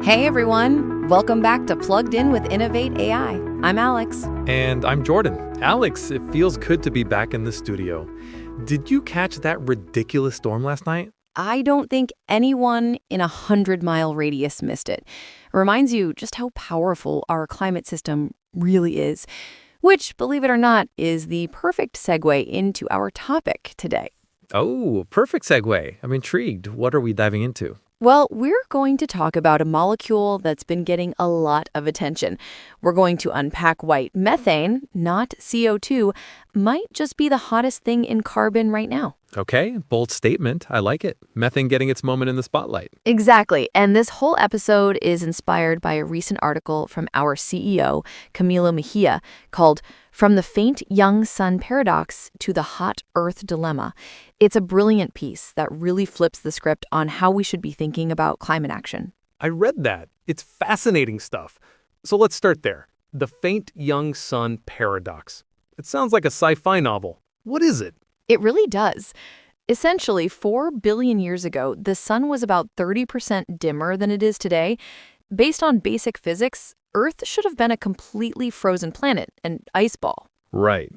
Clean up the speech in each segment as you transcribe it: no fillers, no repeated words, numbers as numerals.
Hey everyone, welcome back to Plugged In with Enovate AI. I'm Alex. And I'm Jordan. Alex, it feels good to be back in the studio. Did you catch that ridiculous storm last night? I don't think anyone in a 100-mile radius missed it. It reminds you just how powerful our climate system really is, which, believe it or not, is the perfect segue into our topic today. Oh, perfect segue. I'm intrigued. What are we diving into? Well, we're going to talk about a molecule that's been getting a lot of attention. We're going to unpack why methane, not CO2, might just be the hottest thing in carbon right now. Okay, bold statement. I like it. Methane getting its moment in the spotlight. Exactly. And this whole episode is inspired by a recent article from our CEO, Camilo Mejía, called From the Faint Young Sun Paradox to the Hot Earth Dilemma. It's a brilliant piece that really flips the script on how we should be thinking about climate action. I read that. It's fascinating stuff. So let's start there. The Faint Young Sun Paradox. It sounds like a sci-fi novel. What is it? It really does. Essentially, 4 billion years ago, the sun was about 30% dimmer than it is today. Based on basic physics, Earth should have been a completely frozen planet, an ice ball. Right.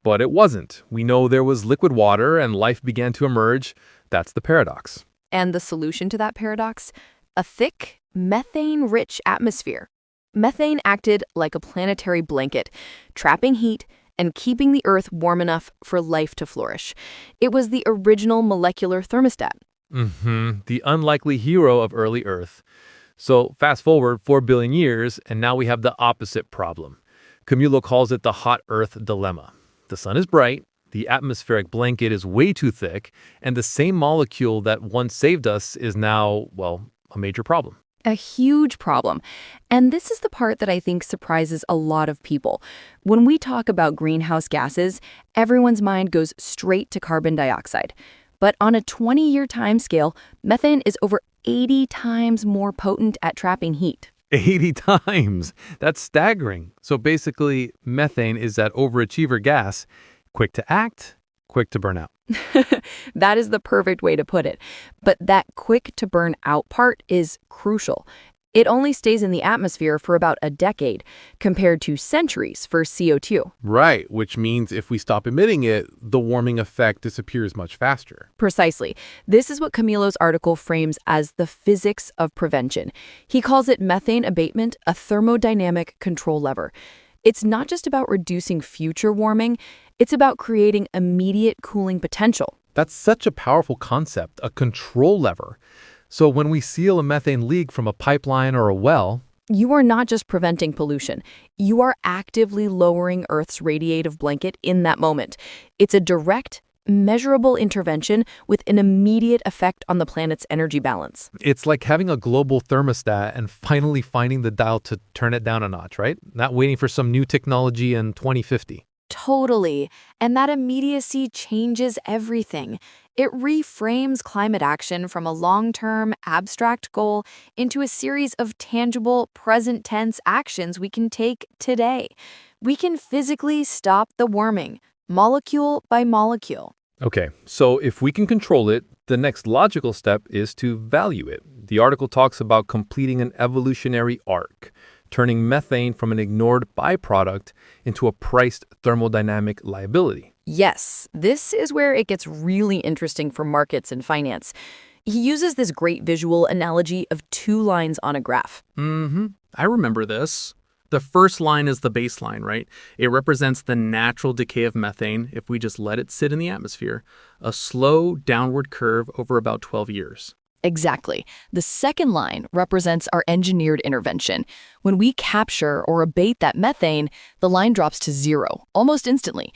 But it wasn't. We know there was liquid water and life began to emerge. That's the paradox. And the solution to that paradox? A thick, methane-rich atmosphere. Methane acted like a planetary blanket, trapping heat and keeping the Earth warm enough for life to flourish. It was the original molecular thermostat. The unlikely hero of early Earth. So fast forward 4 billion years, and now we have the opposite problem. Camilo calls it the hot Earth dilemma. The sun is bright, the atmospheric blanket is way too thick, and the same molecule that once saved us is now, well, a major problem. A huge problem. And this is the part that I think surprises a lot of people. When we talk about greenhouse gases, everyone's mind goes straight to carbon dioxide. But on a 20-year timescale, methane is over 80 times more potent at trapping heat. 80 times! That's staggering. So basically, methane is that overachiever gas, quick to act, quick to burn out. That is the perfect way to put it. But that quick to burn out part is crucial. It only stays in the atmosphere for about a decade, compared to centuries for CO2. Right, which means if we stop emitting it, the warming effect disappears much faster. Precisely. This is what Camilo's article frames as the physics of prevention. He calls it methane abatement a thermodynamic control lever. It's not just about reducing future warming, it's about creating immediate cooling potential. That's such a powerful concept, a control lever. So when we seal a methane leak from a pipeline or a well, You are not just preventing pollution. You are actively lowering Earth's radiative blanket in that moment. It's a direct, measurable intervention with an immediate effect on the planet's energy balance. it's like having a global thermostat and finally finding the dial to turn it down a notch, right? Not waiting for some new technology in 2050. Totally. And that immediacy changes everything. It reframes climate action from a long-term, abstract goal into a series of tangible, present-tense actions we can take today. We can physically stop the warming, molecule by molecule. Okay, so if we can control it, the next logical step is to value it. The article talks about completing an evolutionary arc, turning methane from an ignored byproduct into a priced thermodynamic liability. Yes, this is where it gets really interesting for markets and finance. He uses this great visual analogy of 2 lines on a graph. I remember this. The first line is the baseline, right? It represents the natural decay of methane if we just let it sit in the atmosphere, a slow downward curve over about 12 years. Exactly. The second line represents our engineered intervention. When we capture or abate that methane, the line drops to 0, almost instantly.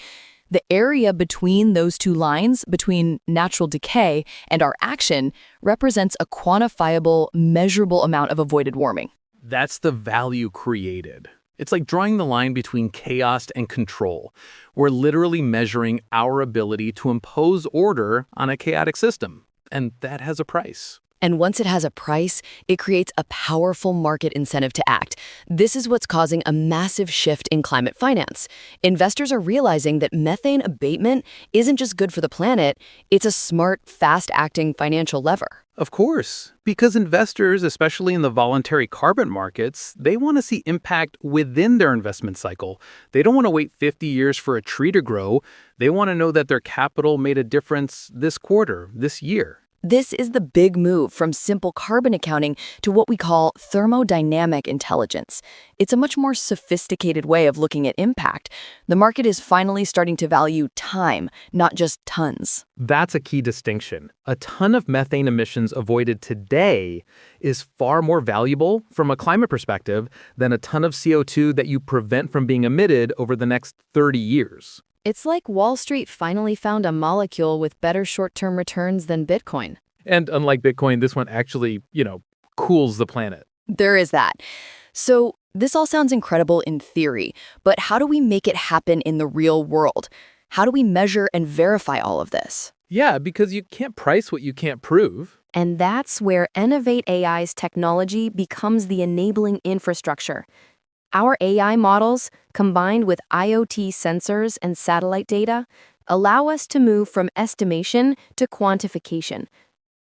The area between those 2 lines, between natural decay and our action, represents a quantifiable, measurable amount of avoided warming. That's the value created. It's like drawing the line between chaos and control. We're literally measuring our ability to impose order on a chaotic system. And that has a price. And once it has a price, it creates a powerful market incentive to act. This is what's causing a massive shift in climate finance. Investors are realizing that methane abatement isn't just good for the planet, it's a smart, fast-acting financial lever. Of course, because investors, especially in the voluntary carbon markets, they want to see impact within their investment cycle. They don't want to wait 50 years for a tree to grow. They want to know that their capital made a difference this quarter, this year. This is the big move from simple carbon accounting to what we call thermodynamic intelligence. It's a much more sophisticated way of looking at impact. The market is finally starting to value time, not just tons. That's a key distinction. A ton of methane emissions avoided today is far more valuable from a climate perspective than a ton of CO2 that you prevent from being emitted over the next 30 years. It's like Wall Street finally found a molecule with better short-term returns than Bitcoin. And unlike Bitcoin, this one actually, cools the planet. There is that. So this all sounds incredible in theory, but how do we make it happen in the real world? How do we measure and verify all of this? Yeah, because you can't price what you can't prove. And that's where Enovate Ai's technology becomes the enabling infrastructure. Our AI models, combined with IoT sensors and satellite data, allow us to move from estimation to quantification.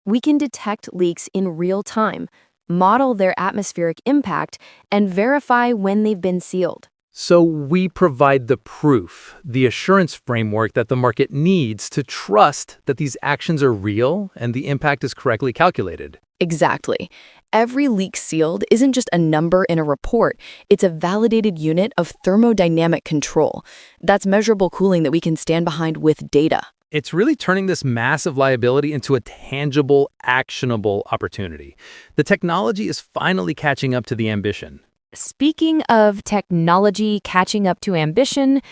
We can detect leaks in real time, model their atmospheric impact, and verify when they've been sealed. So we provide the proof, the assurance framework that the market needs to trust that these actions are real and the impact is correctly calculated. Exactly. Every leak sealed isn't just a number in a report, it's a validated unit of thermodynamic control. That's measurable cooling that we can stand behind with data. It's really turning this massive liability into a tangible, actionable opportunity. The technology is finally catching up to the ambition. Speaking of technology catching up to ambition,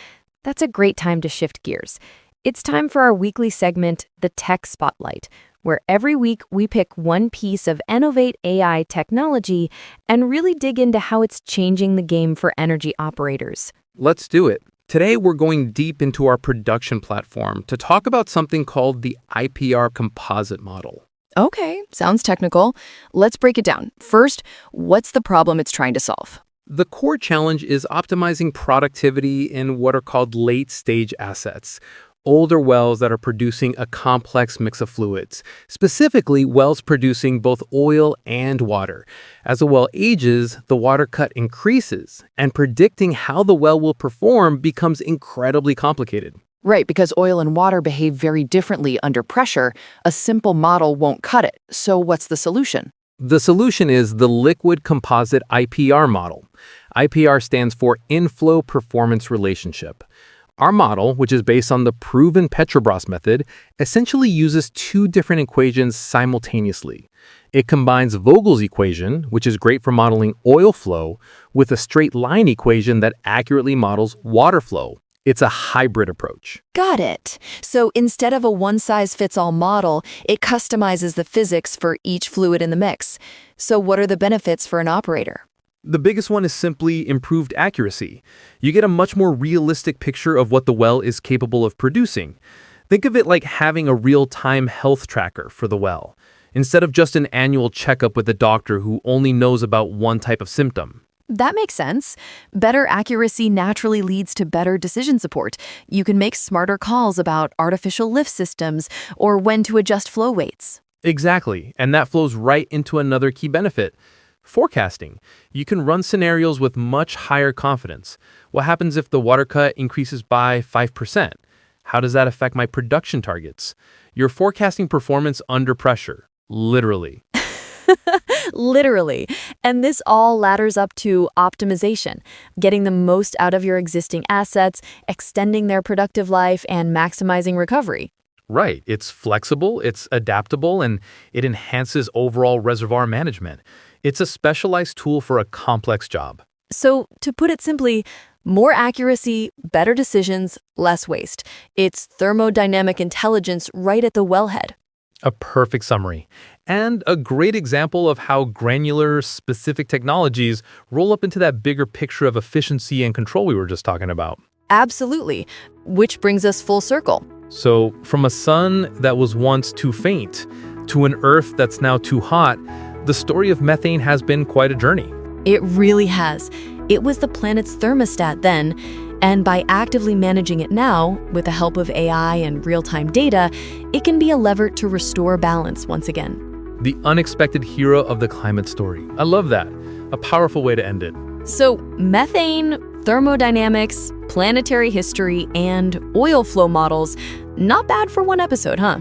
that's a great time to shift gears. It's time for our weekly segment, The Tech Spotlight, where every week we pick one piece of Enovate AI technology and really dig into how it's changing the game for energy operators. Let's do it. Today, we're going deep into our production platform to talk about something called the IPR Composite Model. Okay, sounds technical. Let's break it down. First, what's the problem it's trying to solve? The core challenge is optimizing productivity in what are called late-stage assets, older wells that are producing a complex mix of fluids, specifically wells producing both oil and water. As a well ages, the water cut increases, and predicting how the well will perform becomes incredibly complicated. Right, because oil and water behave very differently under pressure. A simple model won't cut it. So what's the solution? The solution is the Liquid Composite IPR model. IPR stands for Inflow Performance Relationship. Our model, which is based on the proven Petrobras method, essentially uses two different equations simultaneously. It combines Vogel's equation, which is great for modeling oil flow, with a straight line equation that accurately models water flow. It's a hybrid approach. Got it. So instead of a one-size-fits-all model, it customizes the physics for each fluid in the mix. So what are the benefits for an operator? The biggest one is simply improved accuracy. You get a much more realistic picture of what the well is capable of producing. Think of it like having a real-time health tracker for the well, instead of just an annual checkup with a doctor who only knows about one type of symptom. That makes sense. Better accuracy naturally leads to better decision support. You can make smarter calls about artificial lift systems or when to adjust flow weights. Exactly, and that flows right into another key benefit. Forecasting. You can run scenarios with much higher confidence. What happens if the water cut increases by 5%? How does that affect my production targets? You're forecasting performance under pressure, literally. Literally. And this all ladders up to optimization, getting the most out of your existing assets, extending their productive life, and maximizing recovery. Right. It's flexible, it's adaptable, and it enhances overall reservoir management. It's a specialized tool for a complex job. So, to put it simply, more accuracy, better decisions, less waste. It's thermodynamic intelligence right at the wellhead. A perfect summary. And a great example of how granular, specific technologies roll up into that bigger picture of efficiency and control we were just talking about. Absolutely. Which brings us full circle. So, from a sun that was once too faint to an Earth that's now too hot, the story of methane has been quite a journey. It really has. It was the planet's thermostat then, and by actively managing it now, with the help of AI and real-time data, it can be a lever to restore balance once again. The unexpected hero of the climate story. I love that. A powerful way to end it. So, methane, thermodynamics, planetary history, and oil flow models, not bad for one episode, huh?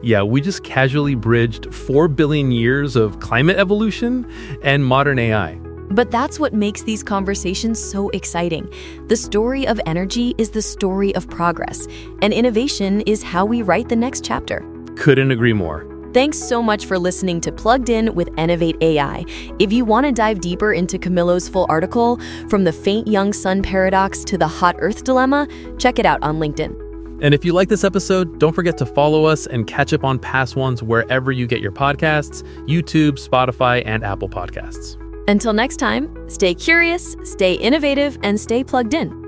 Yeah, we just casually bridged 4 billion years of climate evolution and modern AI. But that's what makes these conversations so exciting. The story of energy is the story of progress, and innovation is how we write the next chapter. Couldn't agree more. Thanks so much for listening to Plugged In with Enovate AI. If you want to dive deeper into Camilo's full article, from the faint young sun paradox to the hot earth dilemma, check it out on LinkedIn. And if you like this episode, don't forget to follow us and catch up on past ones wherever you get your podcasts, YouTube, Spotify, and Apple Podcasts. Until next time, stay curious, stay innovative, and stay plugged in.